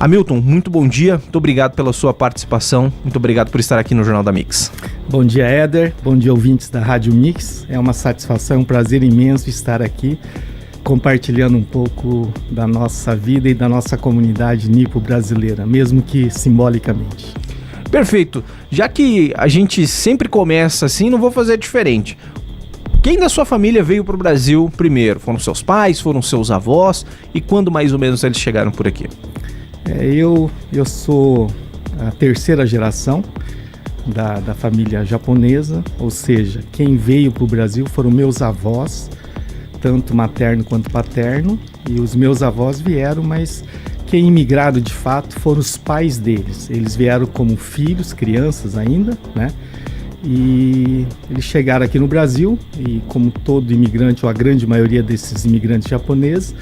Hamilton, muito bom dia, muito obrigado pela sua participação, muito obrigado por estar aqui no Jornal da Mix. Bom dia, Éder, bom dia, ouvintes da Rádio Mix. É uma satisfação, um prazer imenso estar aqui compartilhando um pouco da nossa vida e da nossa comunidade nipo-brasileira, mesmo que simbolicamente. Perfeito. Já que a gente sempre começa assim, não vou fazer diferente. Quem da sua família veio para o Brasil primeiro? Foram seus pais, foram seus avós? E quando mais ou menos eles chegaram por aqui? Eu sou a terceira geração da família japonesa, ou seja, quem veio para o Brasil foram meus avós, tanto materno quanto paterno, e os meus avós vieram, mas quem imigraram de fato foram os pais deles. Eles vieram como filhos, crianças ainda, né? E eles chegaram aqui no Brasil e, como todo imigrante, ou a grande maioria desses imigrantes japoneses,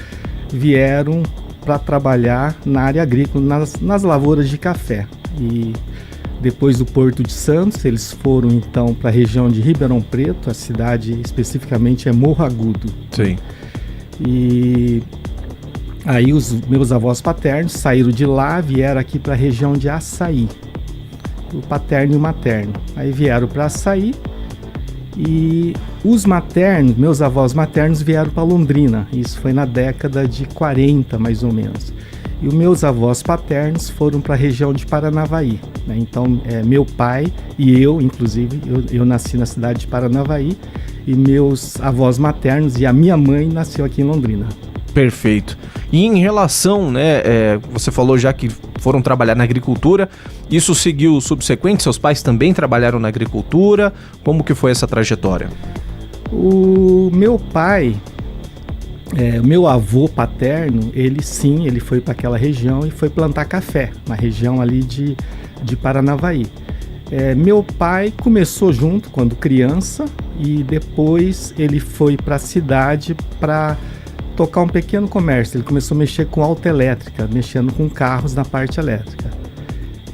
vieram para trabalhar na área agrícola, nas lavouras de café. E depois do Porto de Santos, eles foram então para a região de Ribeirão Preto, a cidade especificamente é Morro Agudo. Sim. E aí os meus avós paternos saíram de lá, vieram aqui para a região de Açaí, o paterno e o materno. Aí vieram para Açaí e os maternos, meus avós maternos vieram para Londrina. Isso foi na década de 40, mais ou menos. E os meus avós paternos foram para a região de Paranavaí, né? Então, meu pai e eu, inclusive, eu nasci na cidade de Paranavaí e meus avós maternos e a minha mãe nasceu aqui em Londrina. Perfeito. E em relação, né, você falou já que foram trabalhar na agricultura, isso seguiu subsequente? Seus pais também trabalharam na agricultura? Como que foi essa trajetória? O meu pai, o meu avô paterno, ele foi para aquela região e foi plantar café, na região ali de Paranavaí. Meu pai começou junto quando criança e depois ele foi para a cidade para tocar um pequeno comércio. Ele começou a mexer com autoelétrica, mexendo com carros na parte elétrica.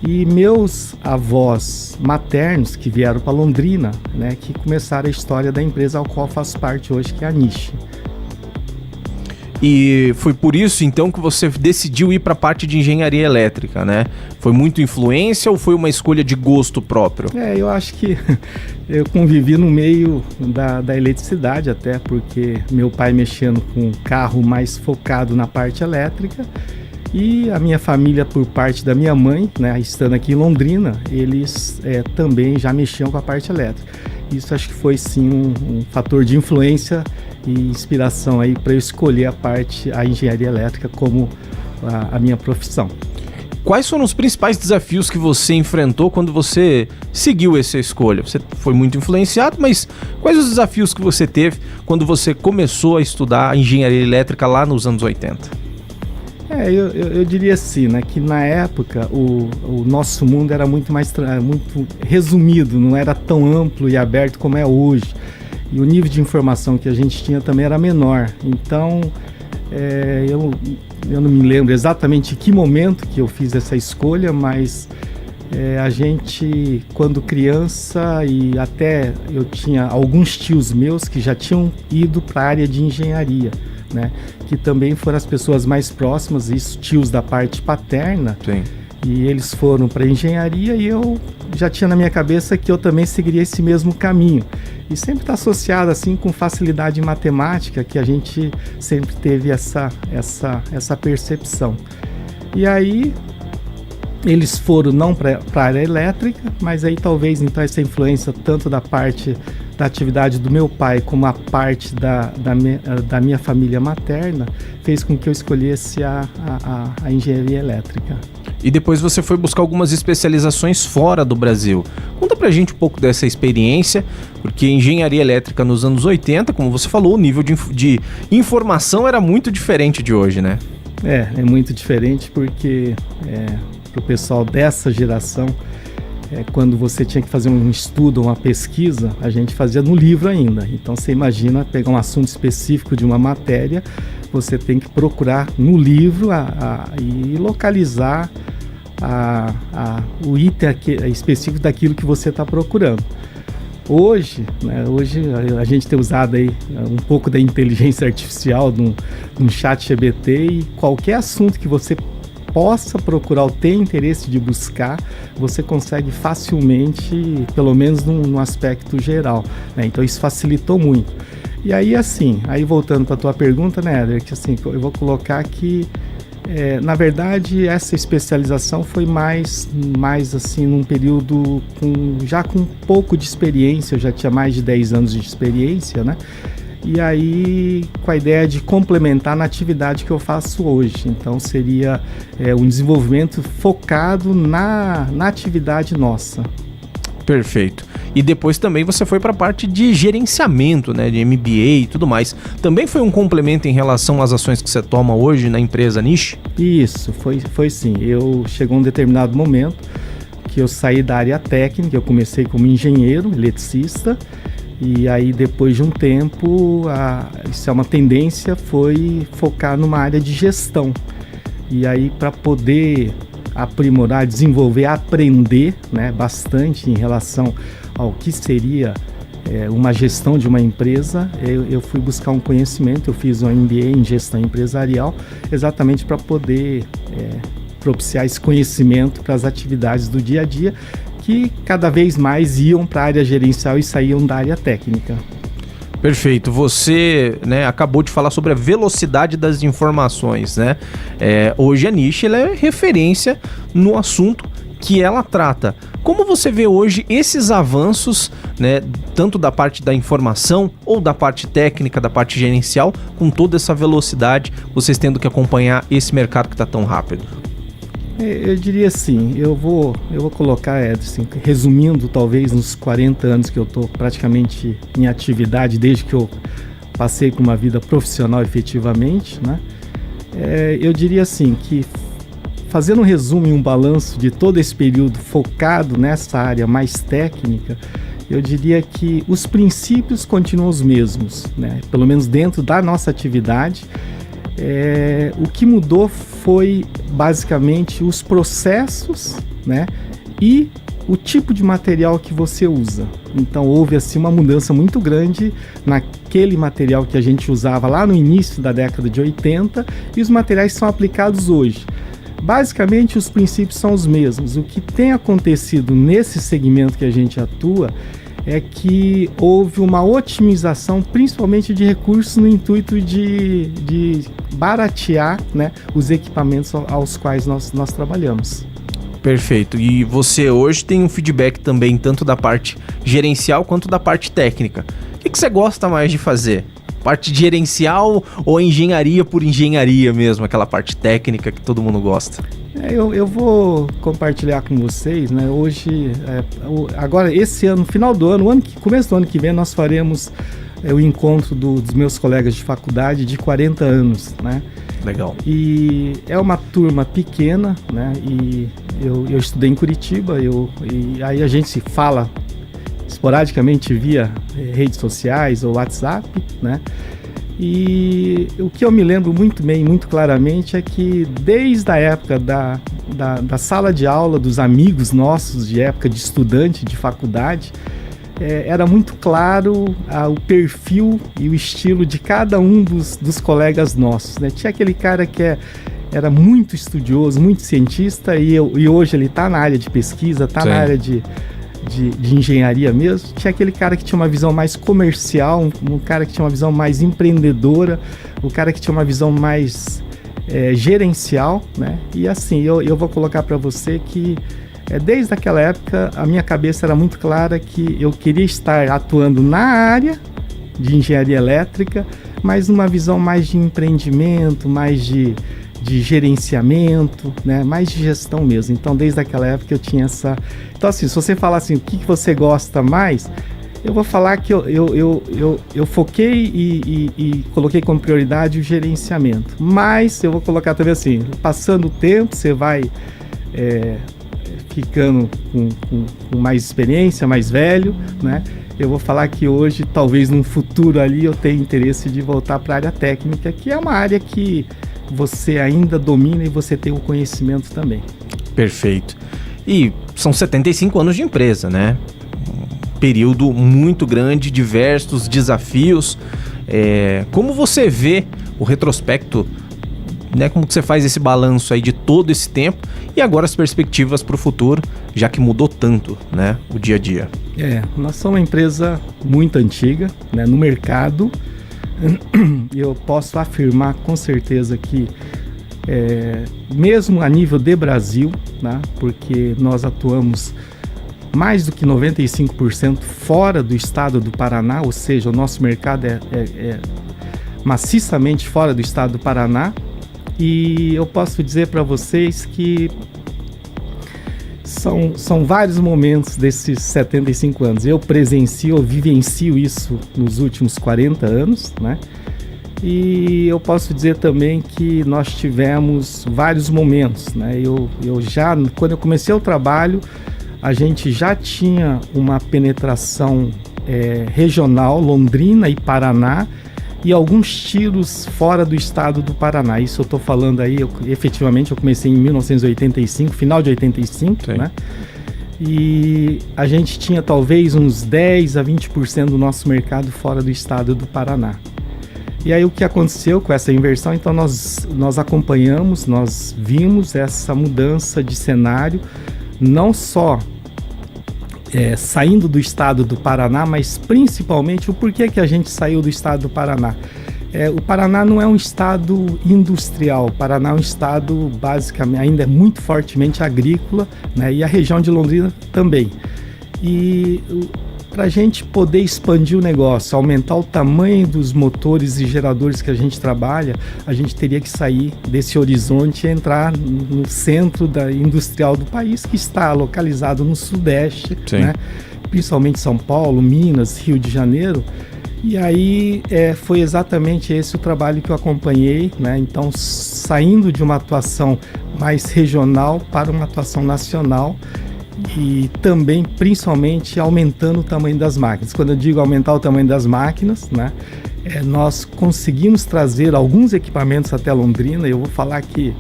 E meus avós maternos, que vieram para Londrina, né, que começaram a história da empresa ao qual faço parte hoje, que é a Niche. E foi por isso, então, que você decidiu ir para a parte de engenharia elétrica, né? Foi muito influência ou foi uma escolha de gosto próprio? Eu acho que eu convivi no meio da eletricidade até, porque meu pai mexendo com carro mais focado na parte elétrica e a minha família, por parte da minha mãe, né, estando aqui em Londrina, eles também já mexiam com a parte elétrica. Isso acho que foi sim um fator de influência e inspiração aí para eu escolher a engenharia elétrica como a minha profissão. Quais foram os principais desafios que você enfrentou quando você seguiu essa escolha? Você foi muito influenciado, mas quais os desafios que você teve quando você começou a estudar engenharia elétrica lá nos anos 80? Eu diria assim, né, que na época o nosso mundo era muito resumido, não era tão amplo e aberto como é hoje. E o nível de informação que a gente tinha também era menor. Então, eu não me lembro exatamente em que momento que eu fiz essa escolha, mas a gente, quando criança, e até eu tinha alguns tios meus que já tinham ido para a área de engenharia, né? Que também foram as pessoas mais próximas, isso, tios da parte paterna. Sim. E eles foram para engenharia e eu já tinha na minha cabeça que eu também seguiria esse mesmo caminho. E sempre está associado assim com facilidade em matemática, que a gente sempre teve essa percepção. E aí eles foram não para a área elétrica, mas aí talvez então essa influência tanto da parte da atividade do meu pai como a parte da minha família materna fez com que eu escolhesse a engenharia elétrica. E depois você foi buscar algumas especializações fora do Brasil. Conta pra gente um pouco dessa experiência, porque engenharia elétrica nos anos 80, como você falou, o nível de informação era muito diferente de hoje, né? É muito diferente porque pro pessoal dessa geração, quando você tinha que fazer um estudo, uma pesquisa, a gente fazia no livro ainda. Então você imagina pegar um assunto específico de uma matéria, você tem que procurar no livro e localizar o item específico daquilo que você está procurando. Hoje a gente tem usado aí um pouco da inteligência artificial no chat GPT e qualquer assunto que você possa procurar ou ter interesse de buscar, você consegue facilmente, pelo menos no aspecto geral, né? Então isso facilitou muito. E aí assim, aí voltando para a tua pergunta, né, Éder, que assim, eu vou colocar que na verdade essa especialização foi mais assim num período já com um pouco de experiência, eu já tinha mais de 10 anos de experiência, né? E aí com a ideia de complementar na atividade que eu faço hoje. Então seria um desenvolvimento focado na atividade nossa. Perfeito. E depois também você foi para a parte de gerenciamento, né, de MBA e tudo mais. Também foi um complemento em relação às ações que você toma hoje na empresa Niche? Isso, foi sim. Chegou um determinado momento que eu saí da área técnica, eu comecei como engenheiro, eletricista, e aí depois de um tempo, isso é uma tendência, foi focar numa área de gestão. E aí para poder aprimorar, desenvolver, aprender, né, bastante em relação ao que seria uma gestão de uma empresa, eu fui buscar um conhecimento, eu fiz um MBA em gestão empresarial, exatamente para poder propiciar esse conhecimento para as atividades do dia a dia, que cada vez mais iam para a área gerencial e saíam da área técnica. Perfeito. Você, né, acabou de falar sobre a velocidade das informações, né? Hoje a Niche ela é referência no assunto que ela trata. Como você vê hoje esses avanços, né, tanto da parte da informação ou da parte técnica, da parte gerencial, com toda essa velocidade, vocês tendo que acompanhar esse mercado que está tão rápido? Eu diria assim, eu vou colocar, assim, resumindo talvez nos 40 anos que eu estou praticamente em atividade, desde que eu passei por uma vida profissional efetivamente, né? Eu diria assim, que fazendo um resumo e um balanço de todo esse período focado nessa área mais técnica, eu diria que os princípios continuam os mesmos, né? Pelo menos dentro da nossa atividade. O que mudou foi basicamente os processos, né, e o tipo de material que você usa. Então houve assim uma mudança muito grande naquele material que a gente usava lá no início da década de 80 e os materiais são aplicados hoje. Basicamente os princípios são os mesmos. O que tem acontecido nesse segmento que a gente atua é que houve uma otimização, principalmente de recursos, no intuito de baratear, né, os equipamentos aos quais nós trabalhamos. Perfeito. E você hoje tem um feedback também, tanto da parte gerencial quanto da parte técnica. O que você gosta mais de fazer? Parte gerencial ou engenharia por engenharia mesmo, aquela parte técnica que todo mundo gosta? Eu vou compartilhar com vocês, né? Hoje, agora esse ano, final do ano, começo do ano que vem, nós faremos o encontro dos meus colegas de faculdade de 40 anos, né? Legal. E é uma turma pequena, né? E eu estudei em Curitiba, e aí a gente se fala esporadicamente via redes sociais ou WhatsApp, né? E o que eu me lembro muito bem, muito claramente, é que desde a época da sala de aula, dos amigos nossos de época de estudante, de faculdade, era muito claro o perfil e o estilo de cada um dos colegas nossos, né? Tinha aquele cara que era muito estudioso, muito cientista, e hoje ele está na área de pesquisa, está na área de engenharia mesmo. Tinha aquele cara que tinha uma visão mais comercial, um cara que tinha uma visão mais empreendedora, o cara que tinha uma visão mais gerencial, né? E assim, eu vou colocar para você que desde aquela época a minha cabeça era muito clara que eu queria estar atuando na área de engenharia elétrica, mas numa visão mais de empreendimento, mais de gerenciamento, né? Mais de gestão mesmo. Então, desde aquela época eu tinha essa... Então, assim, se você falar assim, o que você gosta mais, eu vou falar que eu foquei e coloquei como prioridade o gerenciamento. Mas eu vou colocar também assim, passando o tempo, você vai ficando com mais experiência, mais velho, né? Eu vou falar que hoje, talvez num futuro ali, eu tenha interesse de voltar para a área técnica, que é uma área que você ainda domina e você tem o conhecimento também. Perfeito. E são 75 anos de empresa, né? Um período muito grande, diversos desafios. Como você vê o retrospecto né? Como que você faz esse balanço aí de todo esse tempo e agora as perspectivas para o futuro, já que mudou tanto, né, o dia a dia? Nós somos uma empresa muito antiga, né, no mercado. Eu posso afirmar com certeza que mesmo a nível de Brasil, né, porque nós atuamos mais do que 95% fora do estado do Paraná, ou seja, o nosso mercado é maciçamente fora do estado do Paraná, e eu posso dizer para vocês que são vários momentos desses 75 anos. Eu vivencio isso nos últimos 40 anos, né? E eu posso dizer também que nós tivemos vários momentos, né? Quando eu comecei o trabalho, a gente já tinha uma penetração regional, Londrina e Paraná, e alguns tiros fora do estado do Paraná. Isso eu estou falando aí, efetivamente eu comecei em 1985, final de 85, sim, né? E a gente tinha talvez uns 10 a 20% do nosso mercado fora do estado do Paraná. E aí o que aconteceu com essa inversão? Então nós acompanhamos, nós vimos essa mudança de cenário, não só saindo do estado do Paraná, mas principalmente o porquê que a gente saiu do estado do Paraná. O Paraná não é um estado industrial, o Paraná é um estado basicamente, ainda muito fortemente agrícola, né? E a região de Londrina também. E para a gente poder expandir o negócio, aumentar o tamanho dos motores e geradores que a gente trabalha, a gente teria que sair desse horizonte e entrar no centro industrial do país, que está localizado no Sudeste, né? Principalmente São Paulo, Minas, Rio de Janeiro. E aí foi exatamente esse o trabalho que eu acompanhei, né? Então, saindo de uma atuação mais regional para uma atuação nacional, e também, principalmente, aumentando o tamanho das máquinas. Quando eu digo aumentar o tamanho das máquinas, né, nós conseguimos trazer alguns equipamentos até Londrina. Eu vou falar que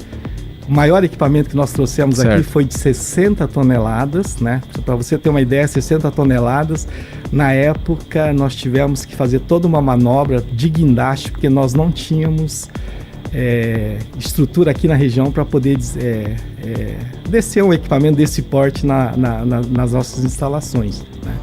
o maior equipamento que nós trouxemos aqui foi de 60 toneladas, né? Para você ter uma ideia, 60 toneladas. Na época, nós tivemos que fazer toda uma manobra de guindaste, porque nós não tínhamos estrutura aqui na região para poder descer um equipamento desse porte nas nossas instalações, né?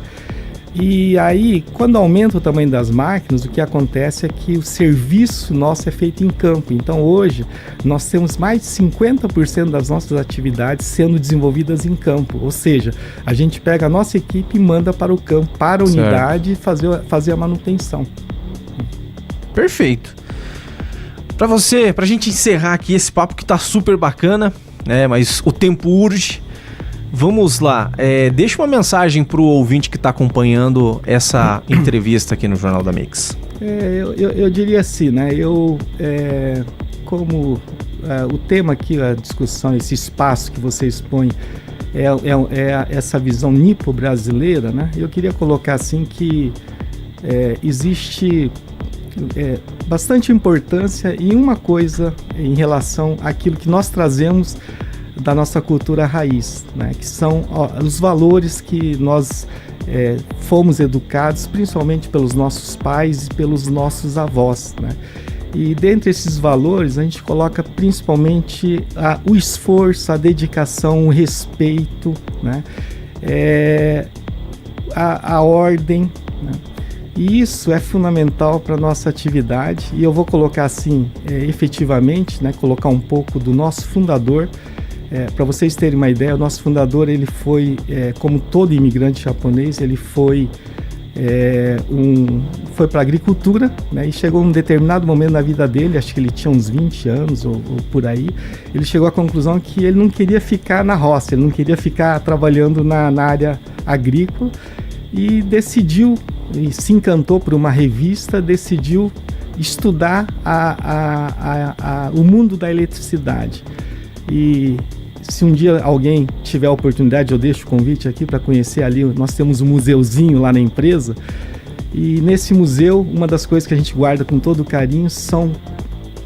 E aí, quando aumenta o tamanho das máquinas, o que acontece é que o serviço nosso é feito em campo. Então hoje nós temos mais de 50% das nossas atividades sendo desenvolvidas em campo, ou seja, a gente pega a nossa equipe e manda para o campo, para a unidade, fazer a manutenção. Perfeito. Pra gente encerrar aqui esse papo que tá super bacana, né? Mas o tempo urge. Vamos lá. Deixa uma mensagem pro ouvinte que tá acompanhando essa entrevista aqui no Jornal da Mix. Eu diria assim, né? Como o tema aqui, a discussão, esse espaço que você expõe é essa visão nipo-brasileira, né? Eu queria colocar assim que existe bastante importância em uma coisa em relação àquilo que nós trazemos da nossa cultura raiz, né? Que são os valores que nós fomos educados, principalmente pelos nossos pais e pelos nossos avós, né? E dentre esses valores a gente coloca principalmente o esforço, a dedicação, o respeito, né? A ordem, né? E isso é fundamental para a nossa atividade, e eu vou colocar assim, efetivamente, né, colocar um pouco do nosso fundador. Para vocês terem uma ideia, o nosso fundador, ele foi, como todo imigrante japonês, ele foi para a agricultura, né, e chegou um determinado momento na vida dele, acho que ele tinha uns 20 anos ou por aí, ele chegou à conclusão que ele não queria ficar na roça, ele não queria ficar trabalhando na área agrícola, e decidiu, e se encantou por uma revista, decidiu estudar o mundo da eletricidade. E se um dia alguém tiver a oportunidade, eu deixo o convite aqui para conhecer ali, nós temos um museuzinho lá na empresa, e nesse museu, uma das coisas que a gente guarda com todo carinho são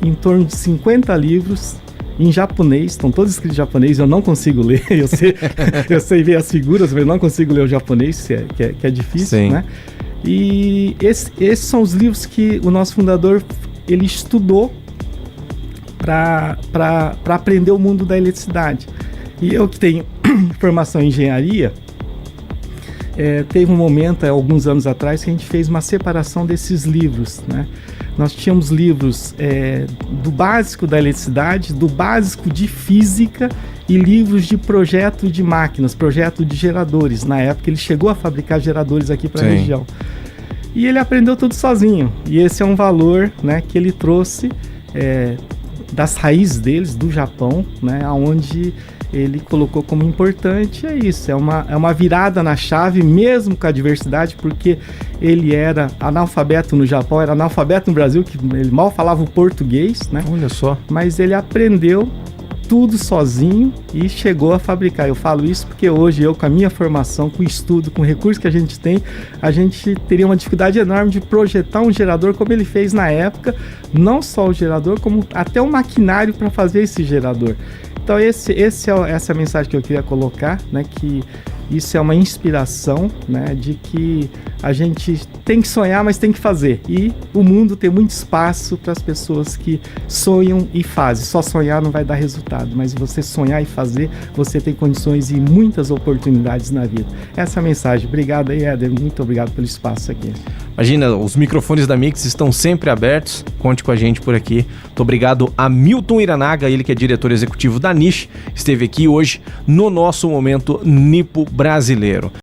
em torno de 50 livros em japonês, estão todos escritos em japonês, eu não consigo ler, eu sei ver as figuras, mas não consigo ler o japonês, que é difícil, sim, né? E esses são os livros que o nosso fundador, ele estudou para aprender o mundo da eletricidade. E eu que tenho formação em engenharia, teve um momento, alguns anos atrás, que a gente fez uma separação desses livros, né? Nós tínhamos livros do básico da eletricidade, do básico de física e livros de projeto de máquinas, projeto de geradores. Na época ele chegou a fabricar geradores aqui para a região. E ele aprendeu tudo sozinho. E esse é um valor, né, que ele trouxe das raízes deles, do Japão, né, onde ele colocou como importante. É isso, é uma virada na chave, mesmo com a diversidade, porque ele era analfabeto no Japão, era analfabeto no Brasil, que ele mal falava o português, né? Olha só. Mas ele aprendeu tudo sozinho e chegou a fabricar. Eu falo isso porque hoje eu, com a minha formação, com o estudo, com o recurso que a gente tem, a gente teria uma dificuldade enorme de projetar um gerador como ele fez na época, não só o gerador, como até o maquinário para fazer esse gerador. Então essa é a mensagem que eu queria colocar, né, que isso é uma inspiração, né, de que a gente tem que sonhar, mas tem que fazer. E o mundo tem muito espaço para as pessoas que sonham e fazem. Só sonhar não vai dar resultado, mas você sonhar e fazer, você tem condições e muitas oportunidades na vida. Essa é a mensagem. Obrigado aí, Éder. Muito obrigado pelo espaço aqui. Imagina, os microfones da Mix estão sempre abertos. Conte com a gente por aqui. Muito obrigado a Milton Iranaga, ele que é diretor executivo da Niche, esteve aqui hoje no nosso Momento Nipo Brasileiro.